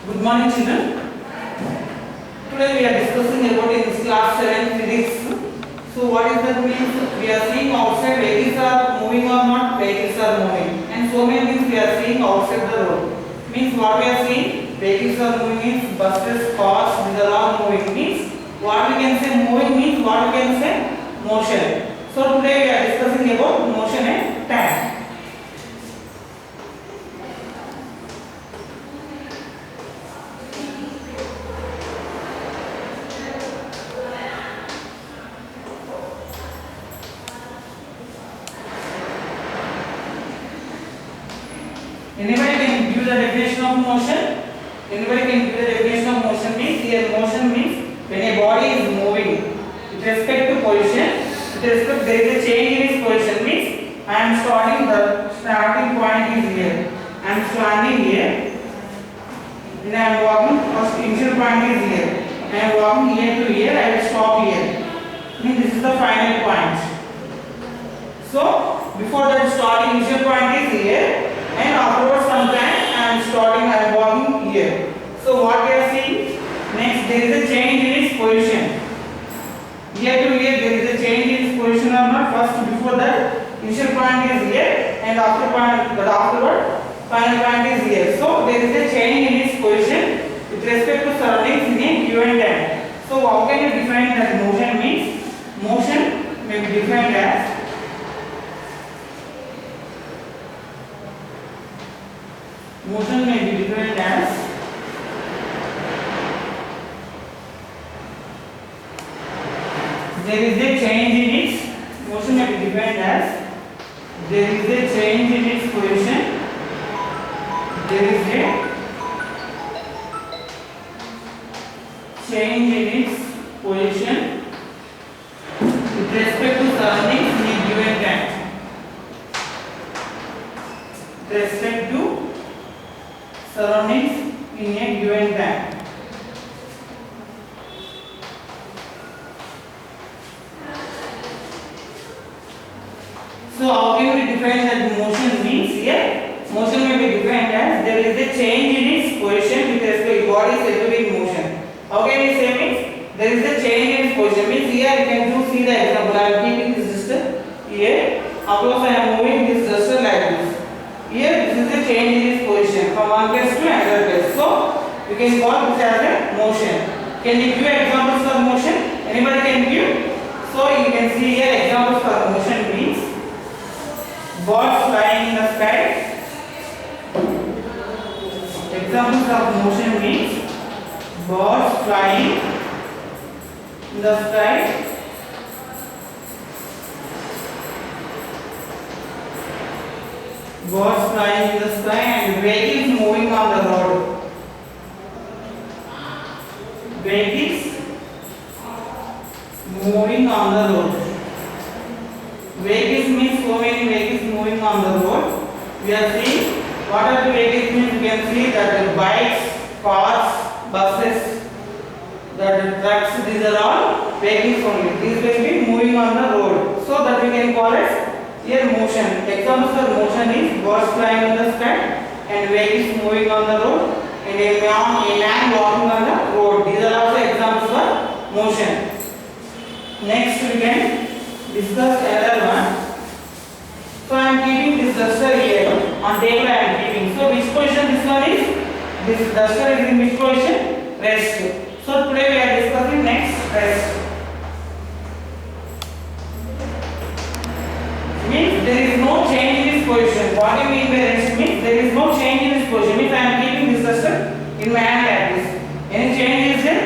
Good morning, children. Today we are discussing about in this class 7 physics. So what is that means? We are seeing outside vehicles are moving or not, vehicles are moving, and so many things we are seeing outside the road. Means what we are seeing, vehicles are moving means buses, cars, these are all moving. Means what we can say moving means what we can say motion. So today we are discussing about motion and time. Anybody can give the definition of motion? Anybody can give the definition of motion means here motion means when a body is moving with respect to position, with respect there is a change in its position means I am starting the starting point is here. I am standing here. Then I am walking first initial point is here. I am walking here to here. I will stop here. Means this is the final point. So before that starting initial point is here. And afterwards sometime I am starting, I am walking here. So what we are seeing? Next there is a change in its position. Here to here there is a change in its position or not. First before that initial point is here and afterward final point is here. So there is a change in its position with respect to surroundings in a given time. So how can you define that motion means? Motion may be defined as motion may be defined as there is a change in its motion may be defined as there is a change in its position, there is a change in its position with respect to surroundings in a given time, with respect to surroundings in a given time. So how can we define that motion means? Here motion may be defined as there is a change in its position with respect to body is said to be in motion. How can we say means there is a change in its position means here you can do see the example. I am keeping this duster here. Suppose I am moving this duster like this. Here this is a change in its position from one place to another place. So you can call this as a motion. Can you give examples for motion? Anybody can give? So you can see here examples for motion means birds flying in the sky. Examples of motion means birds flying in the sky. Birds flying in the sky and vehicles moving on the road. Vehicles moving on the road. Vehicles means so many vehicles moving on the road. We are seeing what are the vehicles means. We can see that the bikes, cars, buses, the trucks. These are all vehicles only. These will be moving on the road. So that we can call it here motion. Examples of motion is birds flying in the sky and vehicles moving on the road and a man walking on the road. These are also examples of motion. Next we can discuss another one. So I am keeping this duster here on table. I am keeping. So which position this one is? This duster is in which position? Rest. So today we are discussing next rest. Means there is no change in its position. What do you mean by rest means there is no change in its position. Means I am keeping this duster in my hand like this. Any change is there?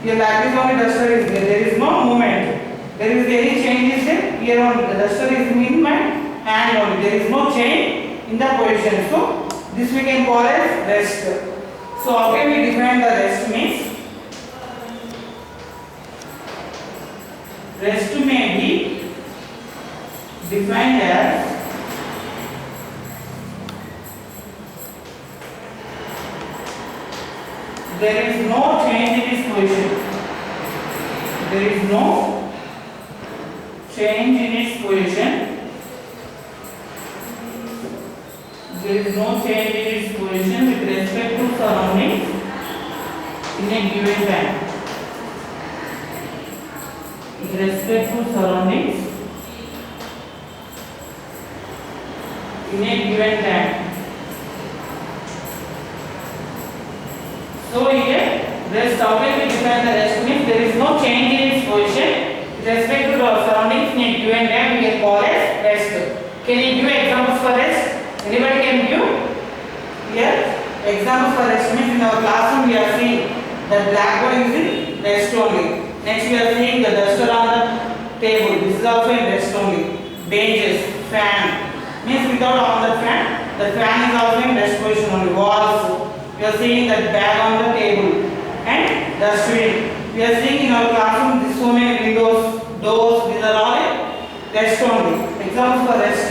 Here like this only duster is there. There is no movement. There is any change is there? Here only the duster is in my hand only. There is no change in the position. So this we can call as rest. So how can we define the rest means? Rest may be defined as there is no change in its position. There is no change in its position. There is no change in its position with respect to surroundings in a given time. With respect to surroundings in a given time. So here rest, how can we define the rest? Means there is no change in its position with respect to the surroundings in a given time. We can call as rest. Can you give examples for rest? Anybody can give? Here examples for rest means in our classroom we are seeing that blackboard is in rest only. Next we are seeing the duster on the table. This is also in rest only. Benches, fan. Means without on the fan is also in rest position only. Walls. We are seeing that bag on the table. And dustbin. We are seeing in our classroom so many windows, doors. These are all in rest only. Examples for rest.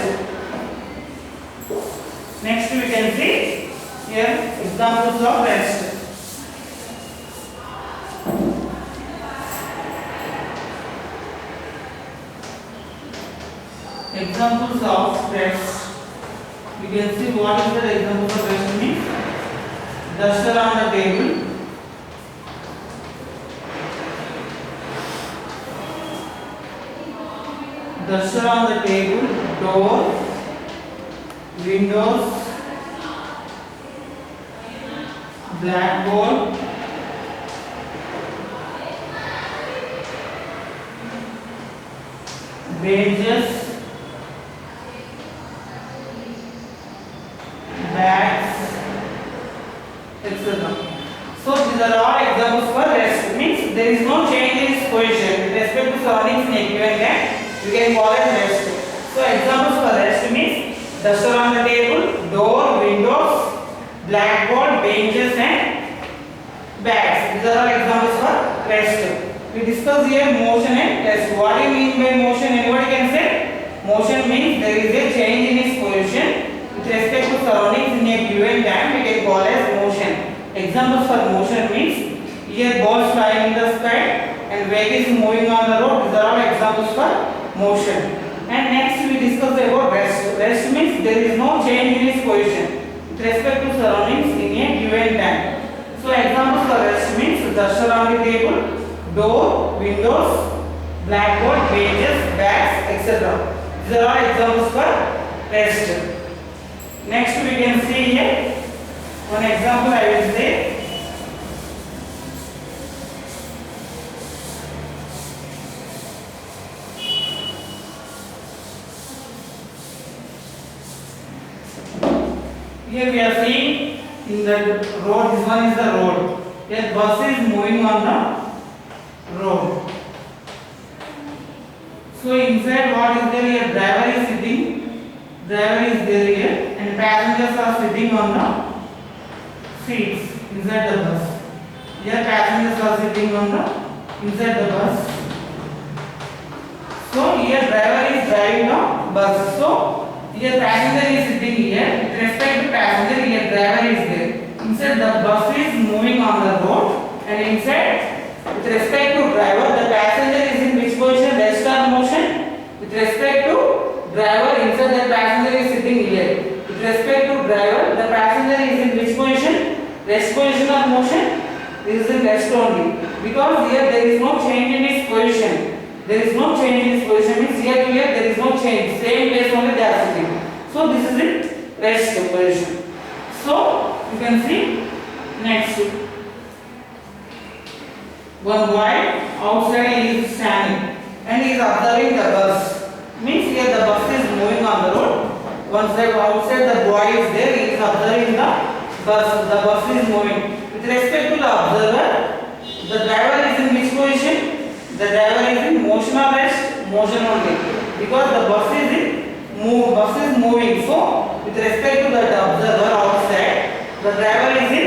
Next we can see here examples of rest. Examples of rest. We can see what is the example of rest means. Duster on the table. Duster on the table, door, windows, blackboard, benches, bags, etc. So these are all examples for rest. Means there is no change in its position with respect to surroundings in a given time. We can call it rest. So examples for rest means duster on the table, door, windows, blackboard, benches and bags. These are all examples for rest. We discuss here motion and rest. What do you mean by motion? Anybody can say? Motion means there is a change in its position with respect to surroundings in a given time. We can call as motion. Examples for motion means here balls flying in the sky and vehicles moving on the road. These are all examples for motion. And next we discuss about rest. Rest means there is no change in its position with respect to surroundings in a given time. So examples for rest means duster on the table, door, windows, blackboard, benches, bags, etc. These are all examples for rest. Next we can see here one example I will say. Here we are seeing in the road, this one is the road. A bus is moving on the road. So inside what is there? Here driver is sitting. Driver is there here and passengers are sitting on the seats inside the bus. Here passengers are sitting on the inside the bus. So here driver is driving the bus. So here passenger is sitting here. With respect to passenger, here driver is there. Inside the bus is moving on the road, and inside, with respect to driver, the passenger is in which position? Rest or motion? With respect to driver, inside the passenger is sitting here. With respect to driver, the passenger is in which position? Rest position or motion? This is in rest only. Because here there is no change in its position. There is no change in its position means here to here there is no change. Same place only they are sitting. So this is in rest position. So you can see next. One boy outside is standing and he is observing the bus. Means here the bus is moving on the road. One side outside the boy is there. He is observing the bus. The bus is moving. With respect to the observer, the driver is in which position? The driver is in motion or rest? Motion only. Because the bus is moving. So with respect to the observer outside, the driver is in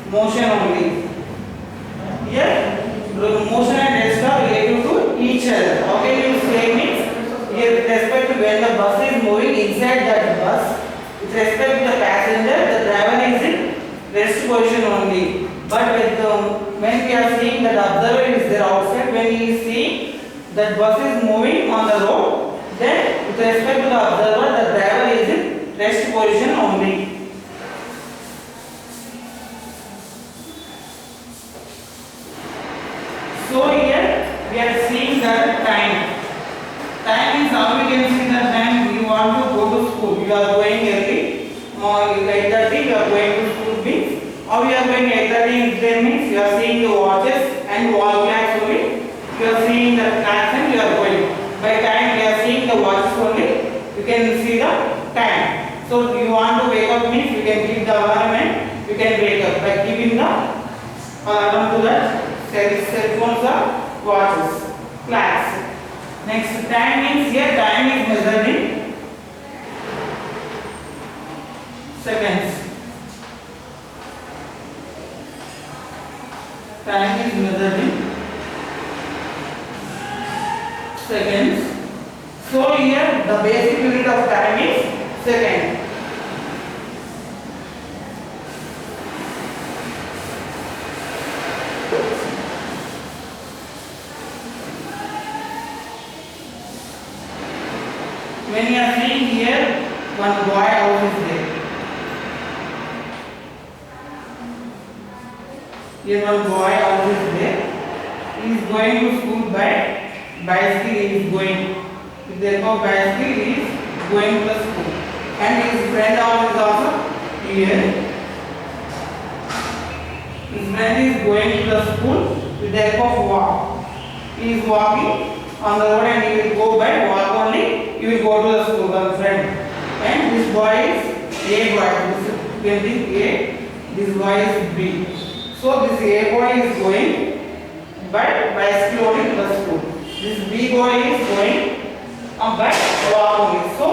motion only. Here motion and rest are related to each other. How can you say means here with respect to when the bus is moving inside that bus, with respect to the passenger, the driver is in rest position only. But when we are seeing that the observer is there outside, when he is seeing that bus is moving on the road, then with respect to the observer, the driver is in rest position only. time. Time means how we can see the time you want to go to school. You are going early, or 8:30 you are going to school means, or you are going 8:30 there means you are seeing the watches and wall clocks only. You are seeing the clocks and you are going. By time you are seeing the watches only, you can see the time. So you want to wake up means you can keep the alarm and you can wake up by keeping the alarm to that cell phones or watches, clocks. Next, time means here time is measured in seconds. Time is measured in seconds. So here the basic unit of time is second. When you are seeing here, one boy house is there. Here one boy house is there. He is going to school by bicycle. He is going. Therefore, bicycle he is going to the school. And his friend house is also here. His friend is going to the school. Therefore, walk. He is walking on the road and he will go by walk only. You will go to the school, one friend. And this boy is A boy. This is A. This boy is B. So this A boy is going by bicycle only to the school. This B boy is going by walk only. So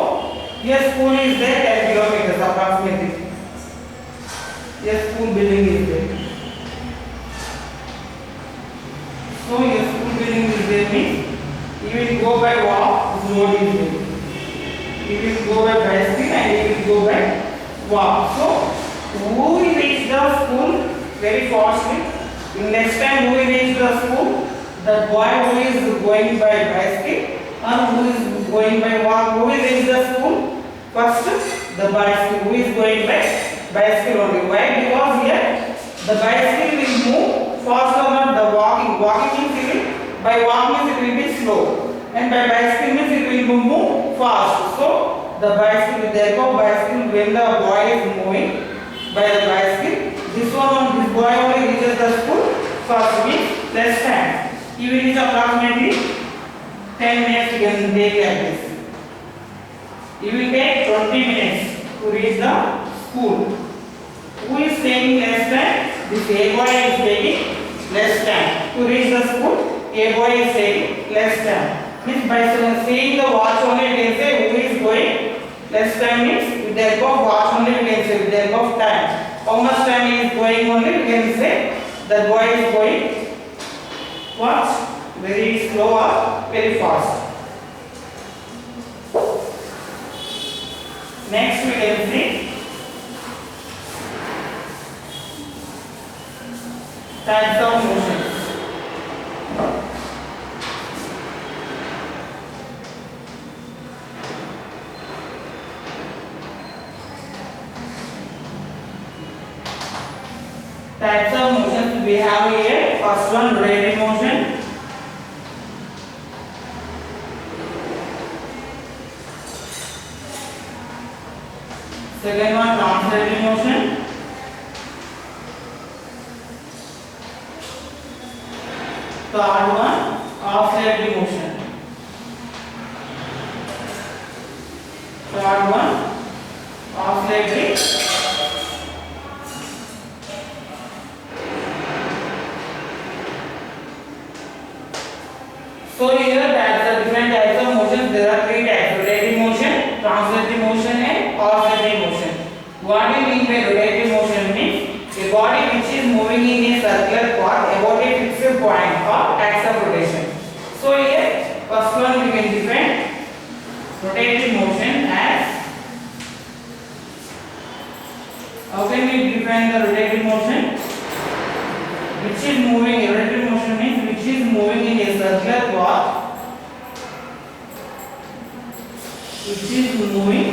here school is there 10 kilometers approximately. Here school building is there. So your school building is there means you will go by walk, this road is there. You will go by bicycle and you will go by walk. So who will reach the school very fastly? In next time who will reach the school? The boy who is going by bicycle or who is going by walk? Who will reach the school? First the bicycle who is going by bicycle only. Why? Because here the bicycle will move faster than the walking. Walking means by walk means it will be slow, and by bicycle means it will move fast. So the bicycle, therefore bicycle, when the boy is moving by the bicycle, this boy only reaches the school first, means less time. He will reach approximately 10 minutes. You can take like this. He will take 20 minutes to reach the school. Who is taking less time? This A boy is taking less time to reach the school. A boy is taking less time. Means by seeing the watch only we can say who is going less time means therefore watch only we can say therefore time. How much time he is going only we can say the boy is going what? Very slow or very fast. Next we can see types of motions. Types of motions we have here. First one, rotating motion. Second one, translating motion. Third one, oscillating motion. Third one, oscillating. So here different types of motions. There are three types: rotating motion, translating motion, and oscillating motion. What do you mean by rotating motion? Means a body which is moving in a circular path about a fixed point or axis of rotation. So here first one we can define rotating motion as. How can we define the rotating motion? Which is moving. Rotating motion means which is moving in a circular path. Which is moving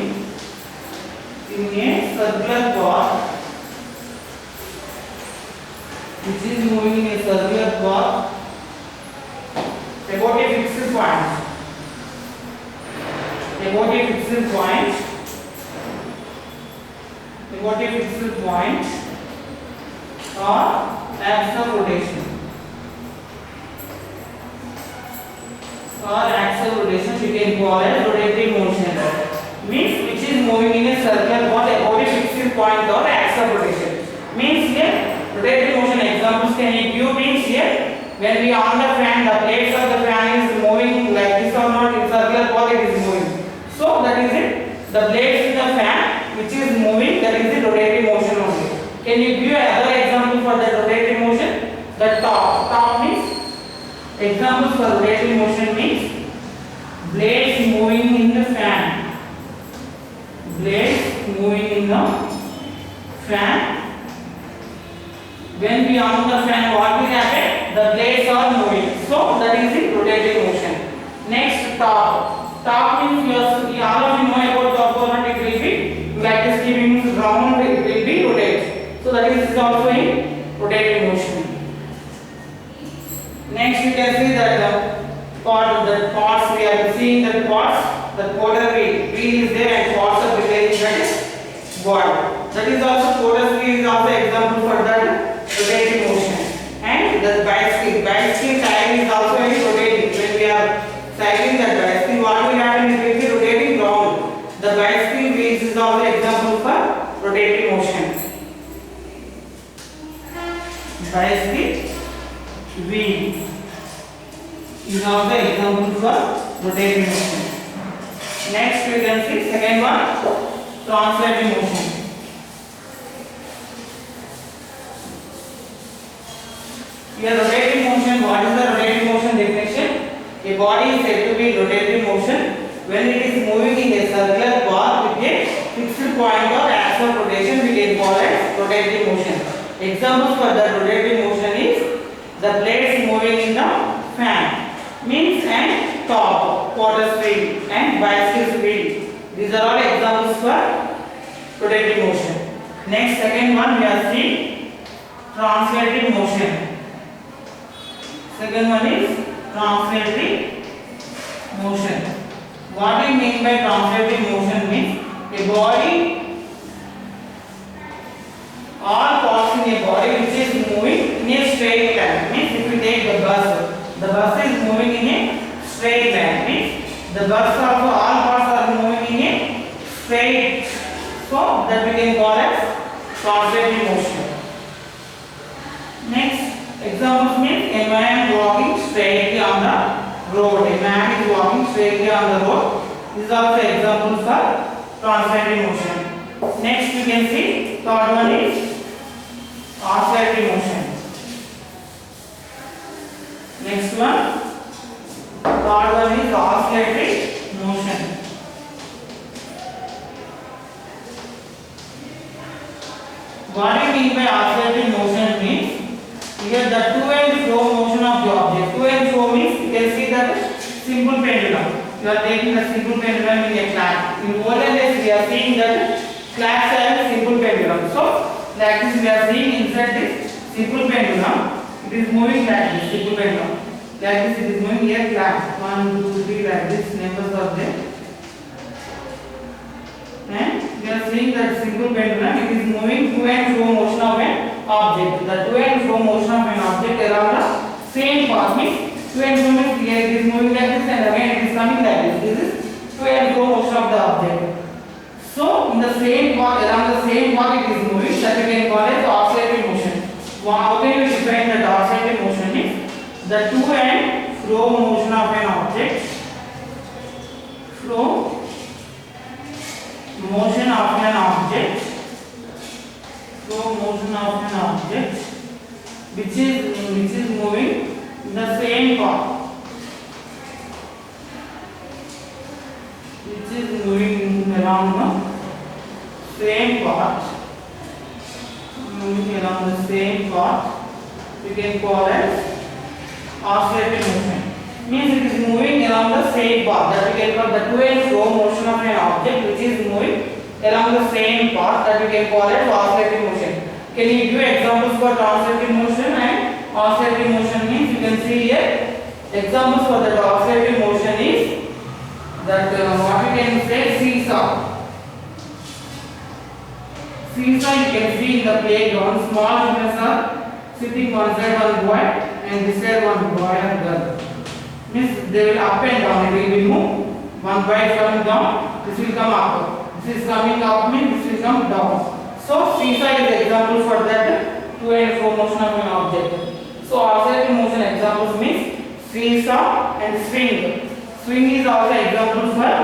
in a circular path. Which is moving in a circular path about a fixed point. About a fixed point. About a fixed point or axis of rotation. Or axis of rotation we can call as rotatory motion. Means which is moving in a circle or about a fixed point or axis of rotation. Means here rotatory motion examples can be give means here when we on the fan, the blades of the fan is moving like this or not in circular path it is moving. So that is it. The blades in the fan which is moving, that is the rotatory motion only. Can you give another example for the rotatory motion? The top means examples for rotatory motion means blades moving in the fan. Blades moving in the fan. When we on the fan, what will happen? The blades are moving. So that is the rotating motion. Next, top. Top means all of you know about top or not. It will be like this giving round. It will be rotate. So that is also in rotating motion. Next, you can see that the parts we are seeing that parts. The quarter wheel is there and parts are related that body. That is also quarter wheel is also example for that. Rotating motion. And the bicycle tire is also rotating. When we are cycling that bicycle, what will happen is it will be rotating round. The bicycle wheels is also example for rotating motion. Bicycle wheel is also example for rotating motion. Next we can see second one, translating motion. Here rotating motion, what is the rotating motion definition? A body is said to be rotating motion when it is moving in a circular path with a fixed point or axis of rotation we can call it rotating motion. Examples for the rotating motion is the blades moving in the fan, means and top, quarter wheel and bicycle wheel. These are all examples for rotating motion. Next, second one we are seeing translating motion. Second one is translatory motion. What we mean by translatory motion means a body, all parts in a body which is moving in a straight line. Means if we take the bus is moving in a straight line. Means the bus also all parts are moving in a straight. So that we can call as translatory motion. Next. Examples means a man walking straightly on the road. A man is walking straightly on the road. This is also example for translatory motion. Next we can see third one is oscillatory motion. Next one, third one is oscillatory motion. What do you mean by oscillatory motion means? Here the to and fro motion of the object. To and fro means you can see that simple pendulum. You are taking the simple pendulum in a clock. In olden days we are seeing that clocks have simple pendulum. So like this we are seeing inside this simple pendulum. It is moving like this simple pendulum. Like this it is moving here clock. 1, 2, 3 like this numbers are there. And we are seeing that simple pendulum. It is moving to and fro motion of an object. The to and fro motion of an object around the same path means to and fro means here it is moving like this and again it is coming like this. This is to and fro motion of the object. So in the same path, around the same path it is moving, that we can call as oscillatory motion. How can we define that oscillatory motion means the to and fro motion of an object. Flow motion of an object. Flow motion of an object which is moving in the same path, which is moving around the same path, moving around the same path, we can call as oscillatory motion. Means it is moving around the same path, that we can call the to and fro motion of an object which is moving along the same path, that we can call it oscillatory motion. Can you give examples for translatory motion and oscillatory motion? Means you can see here Examples for that oscillating motion is that what we can say seesaw. Seesaw you can see in the playground. Small children are sitting one side one boy and this side one boy and girl. Means they will up and down. It will move. One boy is coming down. This will come up. This is coming up. Means this will come down. So seesaw is the example for that to and fro motion of an object. So oscillating motion examples means seesaw and swing. Swing is also example for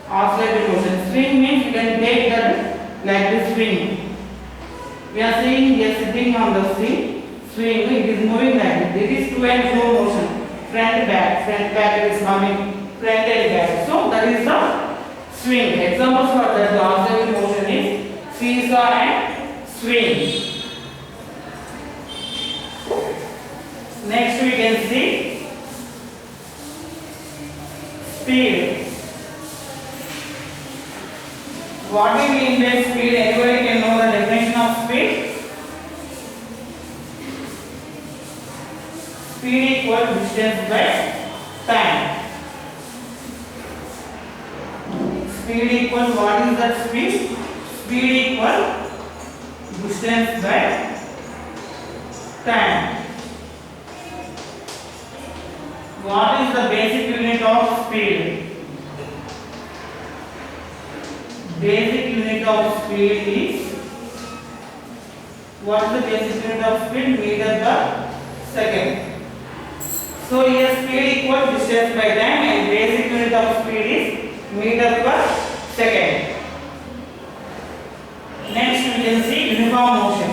oscillating motion. Swing means you can take that like this swing. We are seeing he is sitting on the swing. It is moving like this. It is to and fro motion. Front back it is coming. Front and back. So that is the swing. Examples for that the oscillating motion is seesaw and swing. Next we can see speed. What do we mean by speed? Anybody can know the definition of speed? Speed equals distance by time. Speed equals, what is that speed? Speed equals distance by time. What is the basic unit of speed? Basic unit of speed is, what is the basic unit of speed? Meter per second. So here speed equals distance by time and basic unit of speed is meter per second. Next we can see uniform motion.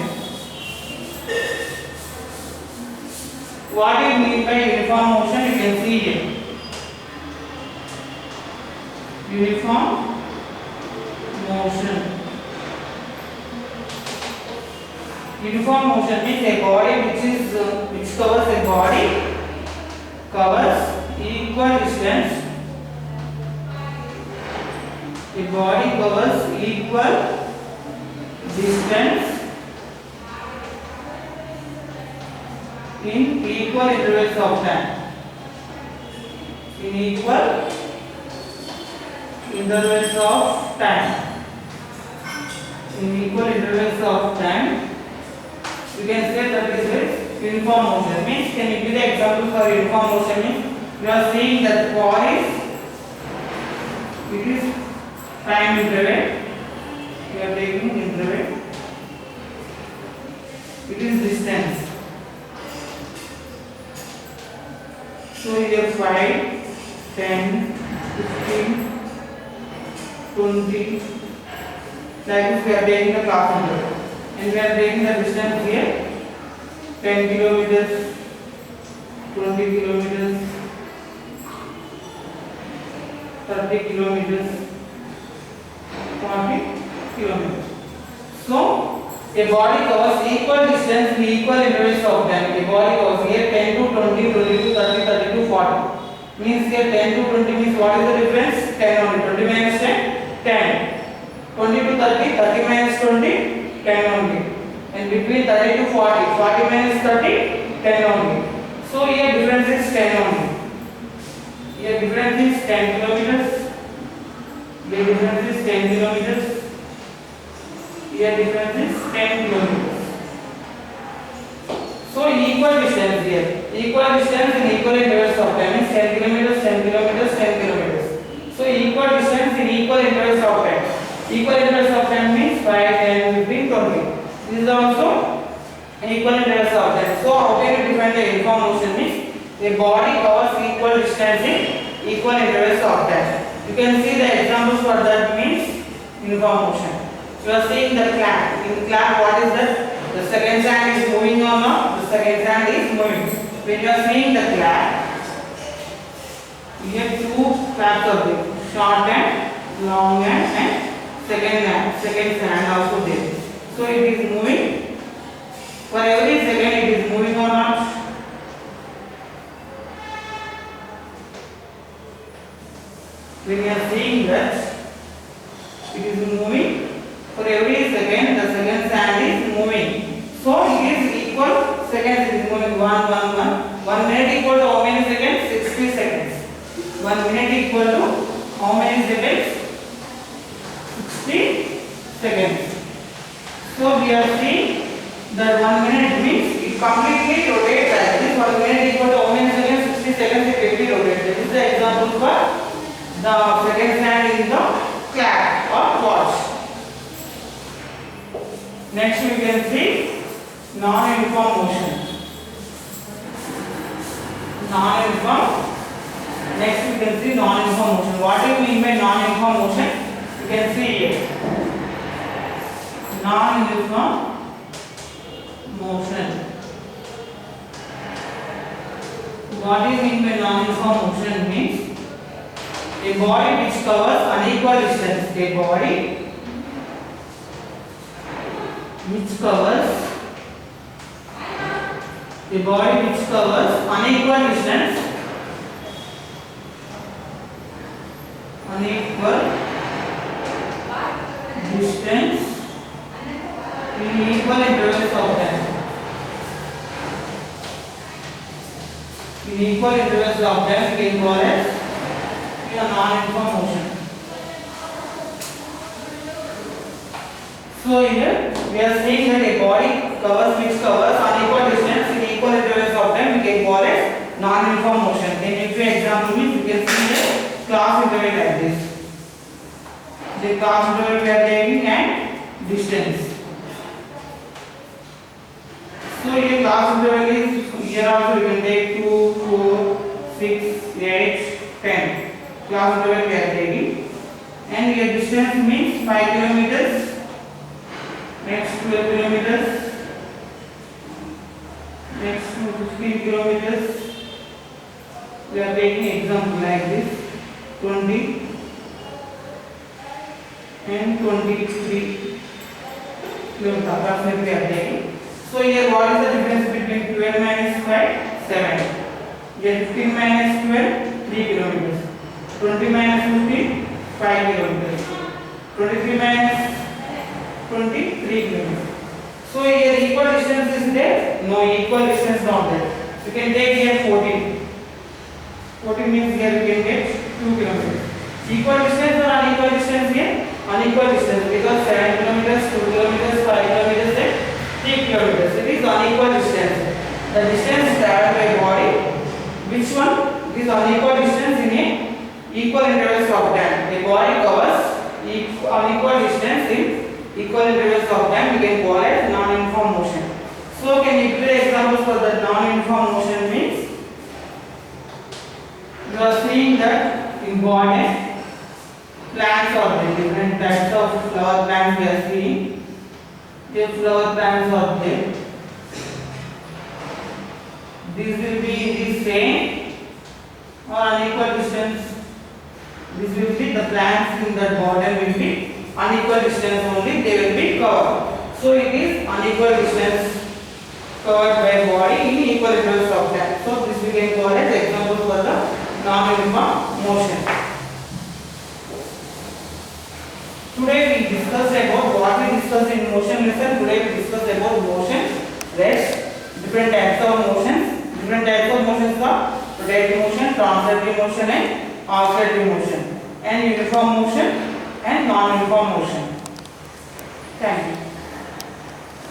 What do you mean by uniform motion? You can see here. Uniform motion. Uniform motion means a body which covers a body covers equal distance. A body covers equal distance in equal intervals of time. In equal intervals of time. In equal intervals of time, you can say that this is uniform motion. Means, can you give the example for uniform motion? Means, you are seeing that body, it is time interval. You are taking interval. It is distance. So here 5, 10, 15, 20. Like this we are taking the class interval. And we are taking the distance here 10 kilometers, 20 kilometers, 30 kilometers, 40 kilometers. So a body covers equal distance in equal intervals of time. A body covers here 10 to 20, 20 to 30, 30 to 40. Means here 10 to 20 means what is the difference? 10 only. 20 minus 10, 10. 20 to 30, 30 minus 20, 10 only. And between 30 to 40, 40 minus 30, 10 only. So here difference is 10 only. Here difference is 10 kilometers. Here difference is 10 kilometers. Here difference is 10 kilometers. So equal distance here. Equal distance in equal intervals of time is 10 kilometers, 10 kilometers, 10 kilometers. So equal distance in equal intervals of time. Equal intervals of time means 5, 10, 15, 20. This is also equal intervals of time. So how can you define the uniform motion? Means a body covers equal distance in equal intervals of time. You can see the examples for that means uniform motion. You are seeing the clamp. In clamp, what is that? The second sand is moving or not? The second sand is moving. When you are seeing the clamp, you have two clamps of it, short and long and second sand also there. So it is moving. For every second it is moving or not? When you are seeing that it is moving, for every second the second sand is moving. So it is equal seconds, it is moving 1, 1, 1. 1 minute equal to how many seconds? 60 seconds. 1 minute equal to how many seconds? 60 seconds. So we are seeing that 1 minute means it completely rotates like this. 1 minute equal to how many seconds? 60 seconds it will be rotated. This is the example for the second hand in the clock or watch. Next we can see non-uniform motion. Next we can see non-uniform motion. What do you mean by non-uniform motion? You can see here. Non-uniform motion. What do you mean by non-uniform motion? Means a body which covers unequal distance. A body which covers unequal distance in equal intervals of time. In equal intervals of time we can call it a non-uniform motion. So here we are saying that a body which covers unequal distance in equal intervals of time we can call it non-uniform motion. In if example means you can see the class interval like this. The class interval we are taking and distance. So here class interval is here also we can take 2, 4, 6, 8, 10. Class interval we are taking, and here distance means 5 kilometers. Next 12 kilometers. Next 15 kilometers. We are taking example like this 20 and 23 kilometers approximately we are taking. So here what is the difference between 12 minus 5? 7. Here 15 minus 12, 3 kilometers. 20 minus 15, 5 kilometers. 23 minus 23 kilometers. So here equal distance is there? No, equal distance not there. You can take here 14. 14 means here you can get 2 kilometers. Equal distance or unequal distance here? Unequal distance because 7 kilometers, 2 kilometers, 5 kilometers, and 3 kilometers. It is unequal distance. The distance traveled by body, which one? It is unequal distance in a equal intervals of time. The body covers unequal distance in equal intervals of time. We can call it non-uniform motion. So can you give examples for the non-uniform motion means? You are seeing that in botany plants are there, different types of flower plants we are seeing. The flower plants are there. This will be the same or unequal distance. This will be the plants in that border will be unequal distance only, they will be covered. So it is unequal distance covered by body in equal intervals of time. So this we can call as example for the non-uniform motion. Today we discussed about what we discussed in motion lesson. Today we discussed about motion, rest, different types of motions. Different types of motions are rotating motion, translating motion, and oscillating motion, and uniform motion and non-uniform motion. Thank you.